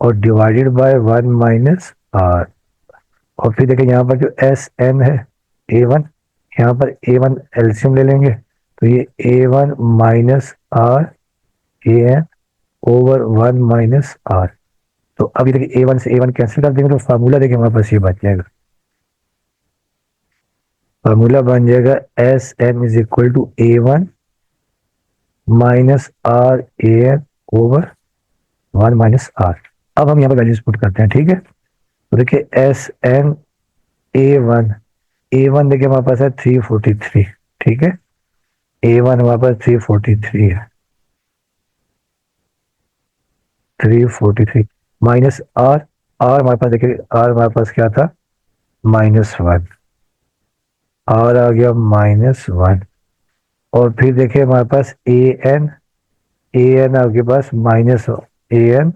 और डिवाइडेड बाय 1 माइनस R, और फिर देखिए यहाँ पर जो SN है A1, यहाँ पर A1 एल्सियम ले लेंगे, तो ये A1 minus RAN over 1 minus R। तो अभी देखिए A1 से A1 कैंसिल कर देंगे, तो फार्मूला देखिए हमारे पास ये बच जाएगा। फार्मूला बन जाएगा SN is equal to A1 minus RAN over 1 minus R। अब हम यहाँ पर वैल्यूज पुट करते हैं, ठीक है। तो देखिए SN A1 देखिए हमारे पास है 343, ठीक है। A1 हमारे पास 343 है, 343 माइनस R हमारे पास देखिए, R हमारे पास क्या था, -1, R आ गया -1, और फिर देखिए हमारे पास AN आपके पास AN,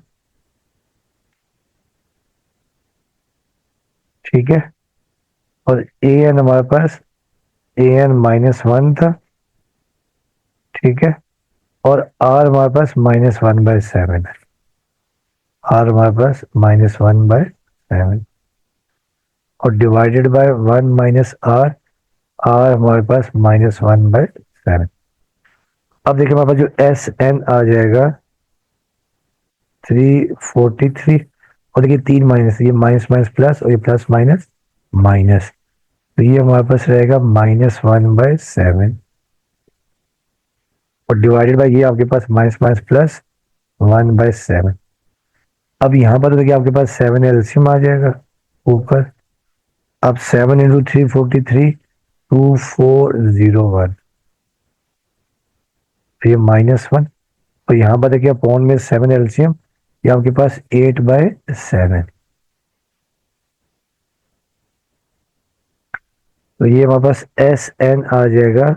ठीक है, और AN हमारे पास AN -1 था, ठीक है, और R हमारे पास -1/7 है, R हमारे पास -1/7, और डिवाइडेड बाय 1 माइनस R हमारे पास -1/7। अब देखिए हमारे पास जो SN आ जाएगा 343, और देखिए 3 माइनस, ये माइनस माइनस प्लस, और ये प्लस माइनस माइनस, तो ये हमारे पास रहेगा -1/7, और डिवाइडेड बाय ये आपके पास माइनस माइनस प्लस 1/7। अब यहाँ पर तो देखिए आपके पास 7 एलसीएम आ जाएगा ऊपर। अब 7 इंटू 343 2401, तो ये -1, तो यहाँ पर देखिए अपॉन में 7 एलसीएम, ये आपके पास 8/7, तो ये हमारे पास SN आ जाएगा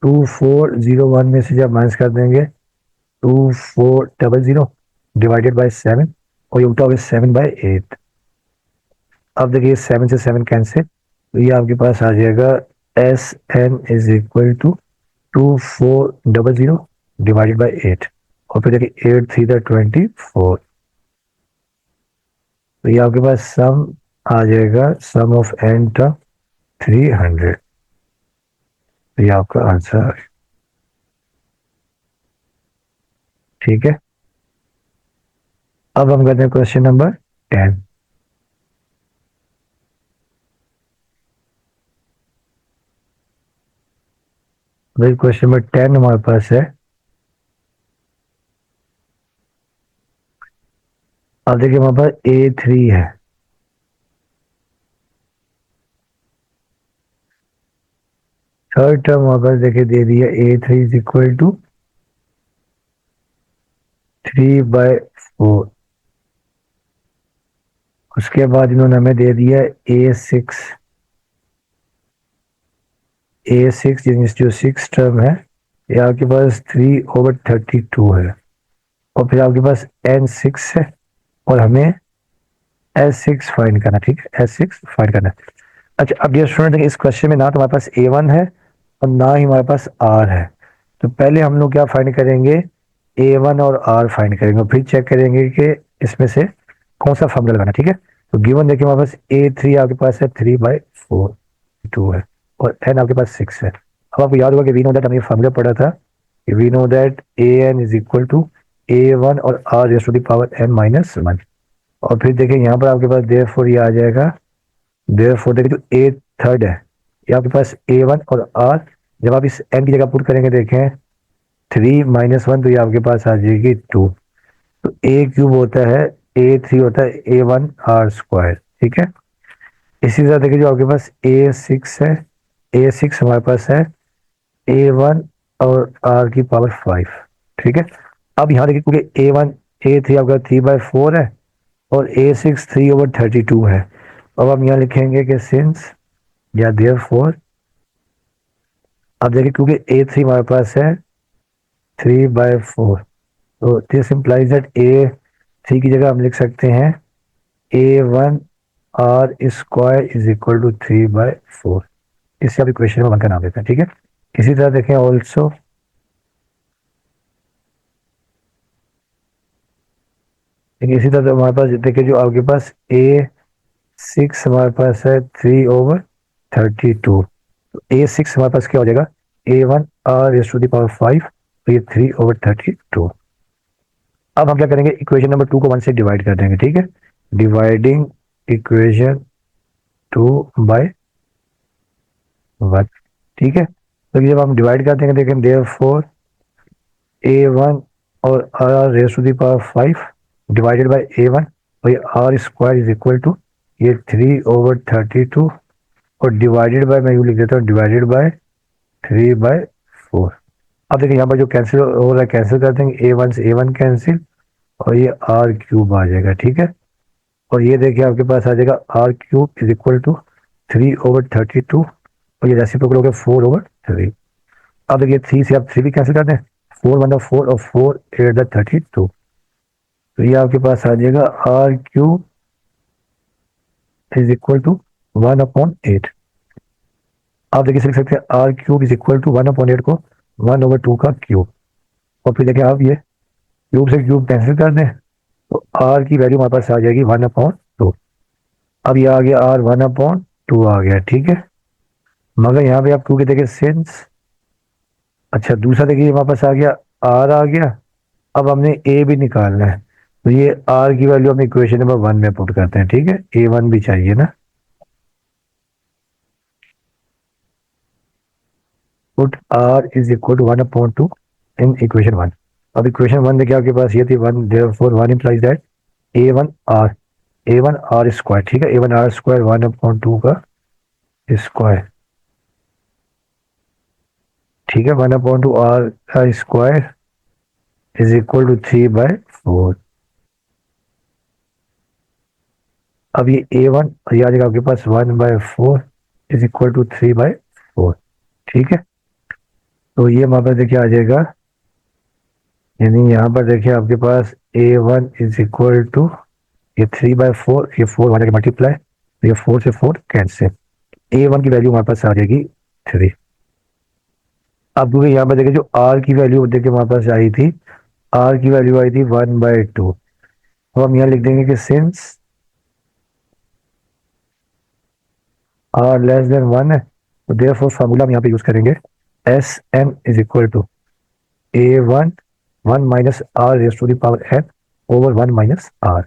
2401 में से जब माइनस कर देंगे 2400 डिवाइडेड बाय 7, और ये उल्टा हो गया 7/8। अब देखिए 7 से 7 कैंसिल, तो ये आपके पास आ जाएगा SN is equal to 2400 divided by 8, और फिर देखिए 8 3 24, तो ये आपके पास सम आ जाएगा, सम ऑफ n टर्म 300, तो ये आपका आंसर है, ठीक है। अब हम करते हैं क्वेश्चन नंबर 10। भाई क्वेश्चन नंबर 10 हमारे पास है। अब देखिए हमारे पास A3 है, थर्ड टर्म हमारे पास देखिए दे दिया A3 इज इक्वल टू 3/4, उसके बाद इन्होंने हमें दे दिया A6 जो 6 टर्म है, ये आपके पास 3/32 है, और फिर आपके पास N6 है, और हमें S6 फाइंड करना, ठीक है, S6 फाइंड करना। अच्छा अब ये स्टूडेंट इस क्वेश्चन में ना तो हमारे पास A1 है और ना ही हमारे पास आर है। तो पहले हम लोग क्या फाइंड करेंगे, ए वन और आर फाइंड करेंगे, और फिर चेक करेंगे कि इसमें से कौन सा फॉर्मूला लगाना। ठीक है, तो गिवन देखिए हमारे पास ए थ्री आपके पास है 3/4, 2 है, और एन आपके पास 6 है। अब आपको याद होगा कि वी नो दैट हमने फॉर्मूला पढ़ा था, we know that A N is equal to A one और are raise to the power n minus one. और फिर देखिए यहाँ पर आपके पास देयरफॉर ये आ जाएगा, देयरफॉर देखिए जो ए थर्ड है ये आपके पास ए वन और आर, जब आप इस एन की जगह पुट करेंगे देखें 3 - 1, तो ये आपके पास आ जाएगी 2। तो ए क्यूब होता है, ए थ्री होता है ए वन आर स्क्वायर। ठीक है, इसी तरह देखिए जो आपके पास ए सिक्स है, ए सिक्स हमारे पास है ए वन और आर की पावर 5। ठीक है, अब यहाँ देखिए क्योंकि ए वन ए थ्री आपका 3/4 है और ए सिक्स 3/32 है। अब हम यहाँ लिखेंगे कि सिंस या देयरफॉर, अब देखिए क्योंकि ए थ्री हमारे पास है 3/4, तो this implies that a three की जगह हम लिख सकते हैं a one are square is equal to 3/4। इससे आप इक्वेशन नंबर 1 का नाम देते हैं। ठीक है, इसी तरह देखें ऑल्सो, इसी तरह हमारे पास देखिए जो आपके पास ए सिक्स हमारे पास है 3/32, तो ए सिक्स हमारे पास क्या हो जाएगा, a one r raise to the power 5, तो ये 3/32। अब हम क्या करेंगे, इक्वेशन नंबर 2 को 1 से डिवाइड कर देंगे। ठीक है, डिवाइडिंग इक्वेशन 2 बाय 1। ठीक है, तो जब हम डिवाइड कर देंगे देखें देयरफॉर ए वन और are raise to the power 5 divided by A one, और ये R square is equal to ये 3/32, और डिवाइडेड बाय मैं यूँ लिख देता हूँ डिवाइडेड बाय 3/4। अब देखिए यहाँ पर जो कैंसिल हो रहा है कैंसिल कर देंगे, ए वन से ए वन कैंसिल, और ये आर क्यूब आ जाएगा। ठीक है, और ये देखिए आपके पास आ जाएगा R cube is equal to 3/32, और ये रेसिप्रोकल हो गया 4/3। अब देखिए 3 से आप 3 भी कैंसिल कर दें, 4 - 4 और 4 8 32, तो ये आपके पास आ जाएगा R cube is equal to 1/8। आप देखिए लिख सकते हैं R cube is equal to 1/8 को 1/2 का क्यूब, और फिर देखिए आप ये क्यूब से क्यूब कैंसिल कर दें, तो आर की वैल्यू हमारे पास आ जाएगी 1/2। अब ये आ गया आर 1/2 आ गया। ठीक है, मगर यहाँ पे आप क्योंकि देखिए सिंस, अच्छा दूसरा देखिए हमारे पास आ गया आर आ गया। अब हमने ए भी निकालना है, तो ये आर की वैल्यू हम इक्वेशन नंबर 1 में पुट करते हैं। ठीक है, ए वन भी चाहिए ना, put R is equal to 1/2 in equation 1। अब इक्वेशन 1 देखिए आपके पास ये थी 1, therefore 1 implies that A one are square. ठीक है, ए वन आर स्क्वायर 1/2 का स्क्वायर। ठीक है, 1/2 आर का स्क्वायर इज इक्वल टू 3/4। अब ये ए वन और ये आ जाएगा आपके पास 1/4 इज इक्वल टू 3/4। ठीक है, तो ये हमारे पास देखिए आ जाएगा, यानी यहाँ पर देखिए आपके पास ए वन इज इक्वल टू ये 3/4, ये 4 आ जाएगा मल्टीप्लाई, तो ये 4 से 4 कैंसिल, ए वन की वैल्यू हमारे पास आ जाएगी 3। अब क्योंकि यहाँ पर देखिए जो आर की वैल्यू देखिए हमारे पास आई थी, आर की वैल्यू आई थी 1/2। अब हम यहाँ लिख देंगे कि सिंस आर लेस देन 1 है, तो देयरफॉर फार्मूला हम यहाँ पे यूज करेंगे S N is equal to A one 1 minus R raise to the power N over 1 minus are.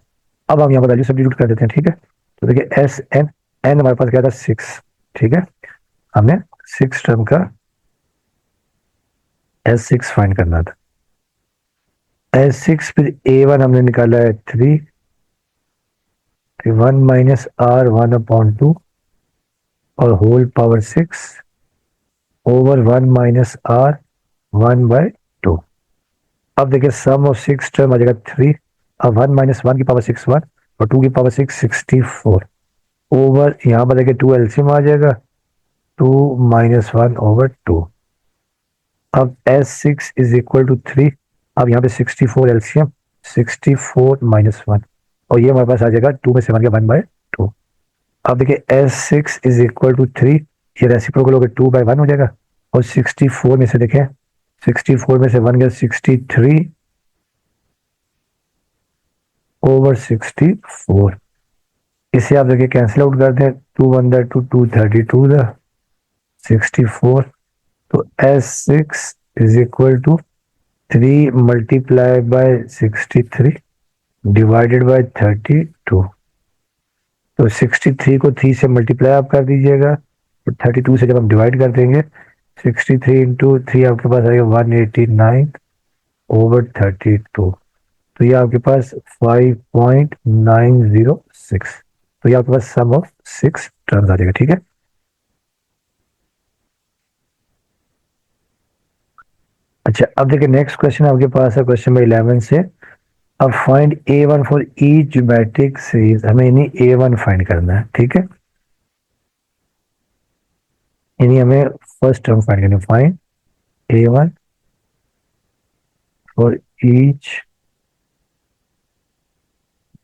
अब हम यहाँ पर वैल्यू सब्स्टिट्यूट कर देते हैं। ठीक है, तो देखिए एस एन, एन हमारे पास क्या था 6। ठीक है, हमने 6 टर्म का S6 फाइंड करना था। S6 फिर A1 हमने निकाला है 3, 1 माइनस आर 1/2 और whole power 6 over 1 minus R 1/2। अब देखिए सम ऑफ 6 टर्म आ जाएगा 3, अब 1 माइनस 1 की पावर 6 1 और 2 की पावर 6 64 ओवर, यहाँ पर देखिए 2 एलसीएम आ जाएगा 2 - 1/2। अब S6 इज इक्वल टू 3, अब यहाँ पे 64 एलसीएम 64 - 1, और ये हमारे पास आ जाएगा 2 में से 1 गया 1/2। अब देखिए S6 इज इक्वल टू 3, ये रेसिप्रोकल होकर 2/1 हो जाएगा, और 64 में से देखें, 64 में से 1 गया 63 ओवर 64। इसे आप देखिए कैंसिल आउट कर दें, 2 1 दा 2 2 32 दा 64। तो S6 is equal to 3 multiply by 63 divided by 32। तो 63 को 3 से मल्टीप्लाई आप कर दीजिएगा, तो 32 से जब हम डिवाइड कर देंगे, 63 इंटू 3 आपके पास आएगा 189 ओवर 32। तो ये आपके पास 5.906। तो ये आपके पास सम ऑफ 6 टर्म्स आ जाएगा। ठीक है, अच्छा अब देखिए नेक्स्ट क्वेश्चन आपके पास है क्वेश्चन नंबर 11 से। अब find A1 for each geometric series. हमें इन्हीं A1 फाइंड करना है। ठीक है, इन्हीं हमें फर्स्ट टर्म फाइंड करनी है। Find A1 for each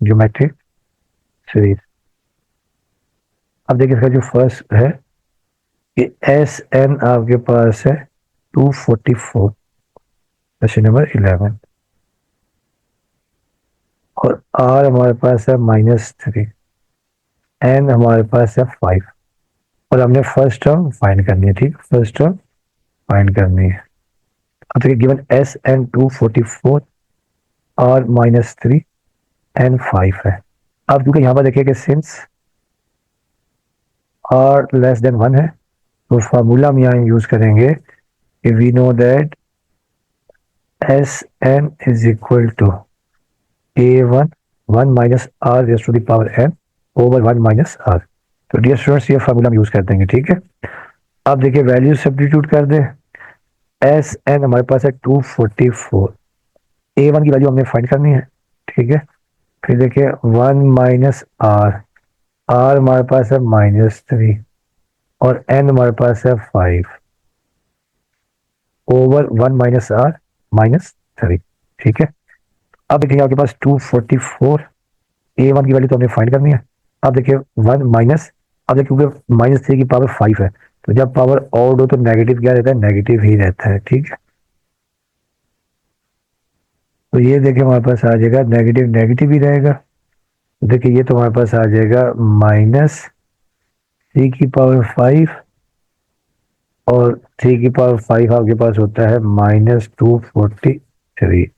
geometric series. अब देखिए इसका जो फर्स्ट है कि SN आपके पास है 244, क्वेश्चन नंबर 11। और R हमारे पास है -3, N हमारे पास है 5, और हमने फर्स्ट टर्म फाइंड करनी है। ठीक, फर्स्ट टर्म फाइंड करनी है। अब देखिए गिवन SN 244, R -3, N 5 है। अब क्योंकि यहाँ पर देखिए कि सिंस R लेस देन 1 है, तो फार्मूला हम यहाँ यूज करेंगे कि we know that SN is equal to A1 1 minus R raise to the power n over 1 minus R। तो डियर स्टूडेंट्स ये फार्मूला हम यूज कर देंगे। ठीक है, अब देखिए वैल्यू सब्स्टिट्यूट कर दें। SN हमारे पास है 244, A1 की वैल्यू हमने फाइंड करनी है। ठीक है, फिर देखिए 1 माइनस R, R हमारे पास है -3 और N हमारे पास है 5 ओवर 1 माइनस R -3। ठीक है, अब देखिए आपके पास 244, A1 की वैल्यू तो हमने फाइंड करनी है। अब देखिए 1 माइनस, अब देखिए क्योंकि -3 की पावर 5 है, तो जब पावर ऑड हो तो नेगेटिव क्या रहता है, नेगेटिव ही रहता है। ठीक है, तो ये देखिए हमारे पास आ जाएगा नेगेटिव, नेगेटिव ही रहेगा। तो देखिए ये तो हमारे पास आ जाएगा -3 की पावर 5, और 3 की पावर 5 आपके पास होता है -243,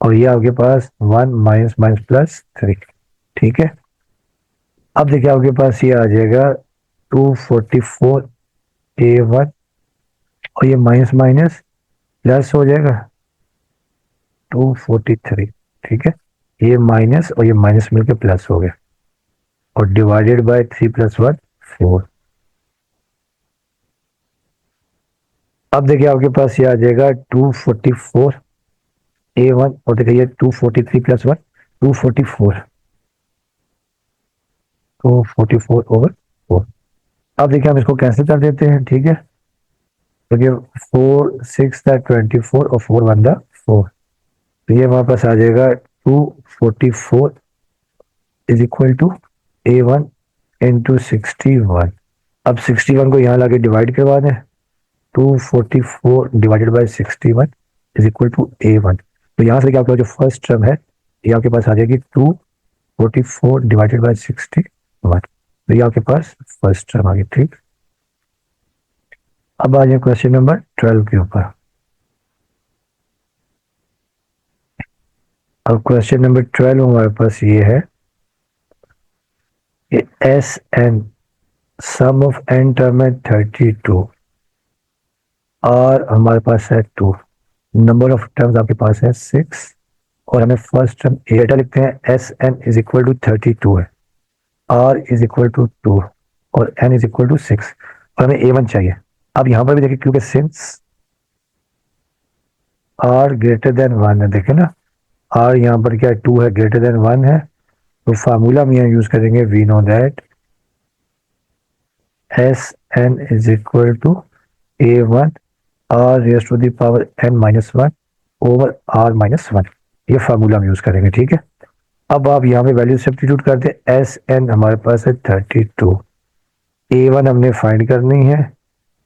और ये आपके पास 1 माइनस माइनस प्लस 3। ठीक है, अब देखिए आपके पास ये आ जाएगा 244 A1, और ये माइनस माइनस प्लस हो जाएगा 243। ठीक है, ये माइनस और ये माइनस मिलकर प्लस हो गया, और डिवाइडेड बाय 3 + 1 4। अब देखिए आपके पास ये आ जाएगा 244 A1, और देखिए ये 243 + 1 244, 244 ओवर 4। अब देखिए हम इसको कैंसिल कर देते हैं। ठीक है, तो ये 4 6 दा 24 और 4 1 दा 4, तो ये हमारे पास आ जाएगा 244 is equal to A1 into 61। अब 61 को यहाँ लाके डिवाइड करवा दें, 244 divided by 61 is equal to A1। तो यहाँ से क्या आपका जो फर्स्ट टर्म है ये आपके पास आ जाएगी 244 डिवाइडेड बाय 61। तो ये आपके पास फर्स्ट टर्म आ गई। ठीक, अब आ जाए क्वेश्चन नंबर 12 के ऊपर। अब क्वेश्चन नंबर 12 हमारे पास ये है कि SN sum of n term है 32, और हमारे पास है 2, नंबर ऑफ टर्म्स आपके पास है 6, और हमें फर्स्ट टर्म एटा लिखते हैं। SN इज इक्वल टू 32 है, R इज इक्वल टू 2, और N इज इक्वल टू 6, और हमें A1 चाहिए। अब यहाँ पर भी देखिए क्योंकि सिंस R ग्रेटर देन 1 है, देखे ना R यहाँ पर क्या है 2 है, ग्रेटर देन 1 है, तो फार्मूला हम यहाँ यूज करेंगे we know that SN is equal to A1 R raise to the power n - 1 over R - 1, ये फार्मूला हम यूज करेंगे। ठीक है, अब आप यहाँ पे वैल्यू सब्स्टिट्यूट कर दें। SN हमारे पास है 32, A1 हमने फाइंड करनी है,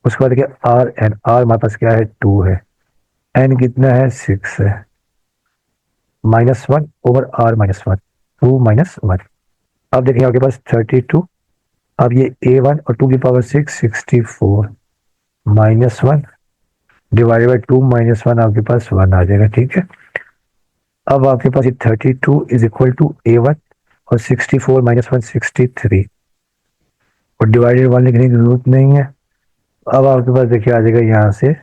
उसके बाद देखिए आर एन, आर हमारे पास क्या है 2 है, एन कितना है 6 है, -1 ओवर आर -1, 2 -1। अब देखिए आपके पास 32, अब ये A1 और 2 की पावर 6 64 -1 डिवाइडेड बाई 2 -1 आपके पास 1 आ जाएगा, ठीक है। अब आपके पास ये 32 इज इक्वल टू A1 और 64 -1 63 और डिवाइडेड 1 लिखने की जरूरत नहीं है। अब आपके पास देखिए आ जाएगा यहाँ से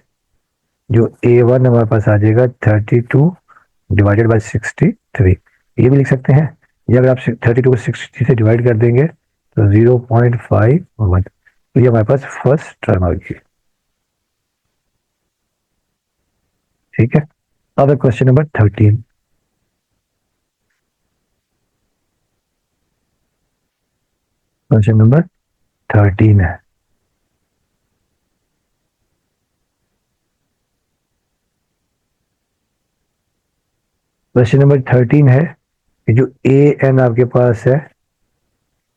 जो A1 हमारे पास आ जाएगा 32 डिवाइडेड बाई 63, ये भी लिख सकते हैं। ये अगर आप 32 को 60 से डिवाइड कर देंगे तो 0.51, तो ये हमारे पास फर्स्ट टर्म आ गई, ठीक है। अब क्वेश्चन नंबर 13, क्वेश्चन नंबर 13 है। क्वेश्चन नंबर 13 है कि जो ए एन आपके पास है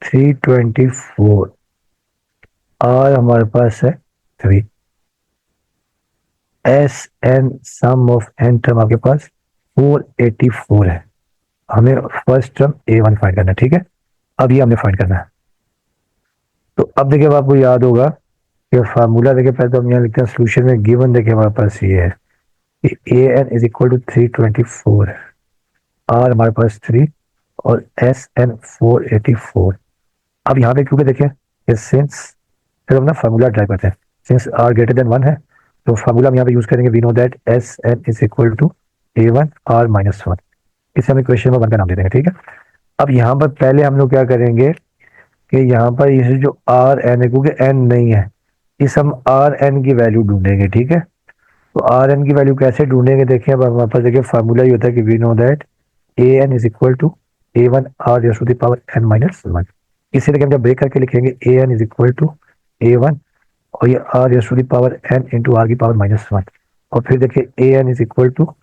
324, आर हमारे पास है 3, S N sum of N term आपके पास 484 है। हमें फर्स्ट टर्म A1 फाइंड करना है, ठीक है। अब ये हमने फाइंड करना है। तो अब देखिए, अब आपको याद होगा कि फार्मूला देखिए, पहले तो हम यहाँ लिखते हैं सोल्यूशन में, गिवन देखिए हमारे पास ये है कि A n is equal to 324 है, आर हमारे पास 3 और एस एन 484। अब यहाँ पे क्योंकि देखिए सिंस, फिर हम ना फार्मूला ड्राइव करते हैं, सिंस आर ग्रेटर देन 1 है तो फार्मूला हम यहाँ पे यूज करेंगे, we know that S N is equal to A1 R -1। इसे हम इक्वेशन में 1 का नाम दे देंगे, ठीक है। अब यहाँ पर पहले हम लोग क्या करेंगे कि यहाँ पर ये जो आर एन है, क्योंकि एन नहीं है, इस हम आर एन की वैल्यू ढूंढेंगे, ठीक है। तो आर एन की वैल्यू कैसे ढूंढेंगे, देखिए अब हमारे पास देखिए फार्मूला ही होता है कि we know that A N is equal to A1 R to the power n -1। इसे देखिए हम जब ब्रेक करके लिखेंगे a N is equal to A1 और ये R to the power n into r की पावर -1, और फिर देखिए a N is equal to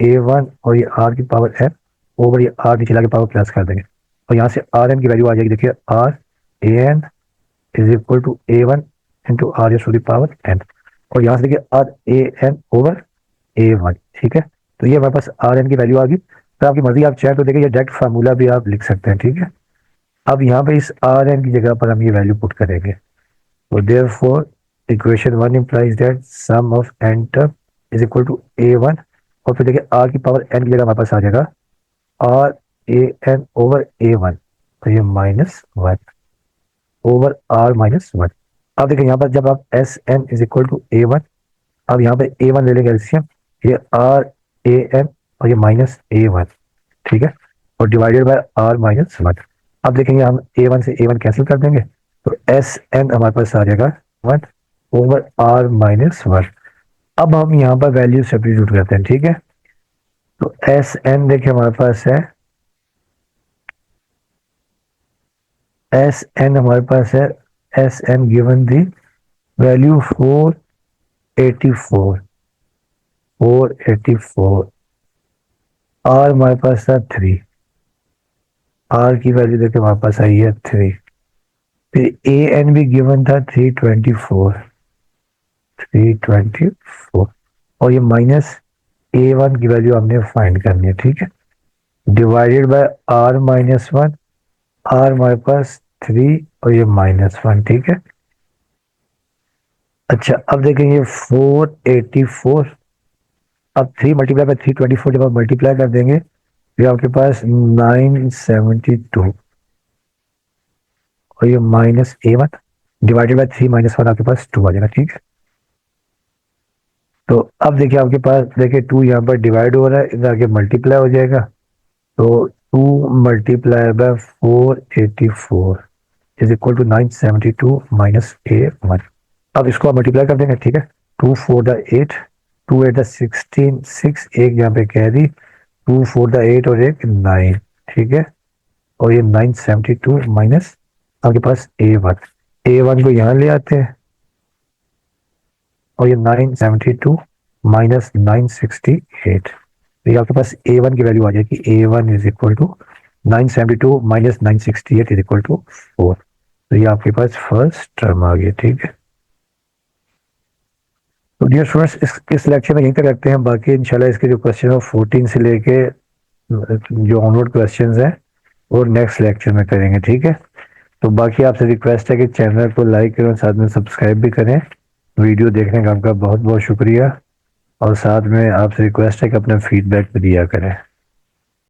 A1 और ये R की पावर n ओवर ये R नीचे लाके पावर प्लस कर देंगे, और यहाँ से आर एन की वैल्यू आ जाएगी, देखिए R A N is equal to A1 into R to the power n, और यहाँ से देखिए आर ए एन ओवर A1, ठीक है। तो ये हमारे पास आर एन की वैल्यू आ गई। तो आपकी मर्जी, आप चाहें तो देखिए ये डायरेक्ट फार्मूला भी आप लिख सकते हैं, ठीक है। अब यहाँ पे इस आर एन की जगह पर हम ये वैल्यू पुट करेंगे, तो therefore equation 1 implies that sum of n term is equal to A1, और फिर देखिए आर की पावर n की जगह हमारे पास आ जाएगा R A n over A1, तो ये -1 ओवर आर -1। अब देखिए यहाँ पर जब आप S N is equal to A1, अब यहाँ पे A1 ले लेंगे एलसीएम, ये आर ए एन और ये -A1, ठीक है, और डिवाइडेड बाय आर -1। अब देखेंगे हम A1 से A1 कैंसिल कर देंगे, तो एस एन हमारे पास आ जाएगा 1 ओवर आर -1। अब हम यहाँ पर वैल्यू सब्स्टिट्यूट करते हैं, ठीक है। तो एस एन देखिए हमारे पास है, एस एन हमारे पास है, S N given the value 484, R हमारे पास था 3, आर की वैल्यू देखिए हमारे पास आई है 3, फिर ए एन भी गिवन था 324, और ये -A1 की वैल्यू हमने फाइंड करनी है, ठीक है, डिवाइडेड बाय आर -1, आर हमारे पास 3 और ये -1, ठीक है। अच्छा, अब देखेंगे 484, अब 3 मल्टीप्लाई बाय 324 जब आप मल्टीप्लाई कर देंगे फिर आपके पास 972 और ये -A1 डिवाइडेड बाय 3 -1 आपके पास 2 आ जाएगा, ठीक है। तो अब देखिए आपके पास देखिए 2 यहाँ पर डिवाइड हो रहा है, इधर आगे मल्टीप्लाई हो जाएगा, तो 2 multiply by 484 is equal to 972 -A1। अब इसको आप मल्टीप्लाई कर देंगे, ठीक है, 2 4 द 8, 2 8 द 16, 6 एक यहाँ पे कैरी, 2 4 द 8 और एक 9, ठीक है, और ये 972 माइनस आपके पास A1 को यहाँ ले आते हैं, और ये 972 माइनस 968, तो ये आपके पास A1 की वैल्यू आ जाएगी, A1 is equal to 972 minus 968 is equal to 4। तो ये आपके पास फर्स्ट टर्म आ गया। ठीक है, तो डियर स्टूडेंट्स इस लेक्चर में यहीं तक रखते हैं। बाकी इंशाल्लाह इसके जो क्वेश्चन है 14 से लेके जो ऑनवर्ड क्वेश्चंस हैं वो नेक्स्ट लेक्चर में करेंगे। ठीक है, तो बाकी आपसे रिक्वेस्ट है कि चैनल को लाइक करें, साथ में सब्सक्राइब भी करें। वीडियो देखने का आपका बहुत बहुत शुक्रिया, और साथ में आपसे रिक्वेस्ट है कि अपना फीडबैक भी दिया करें।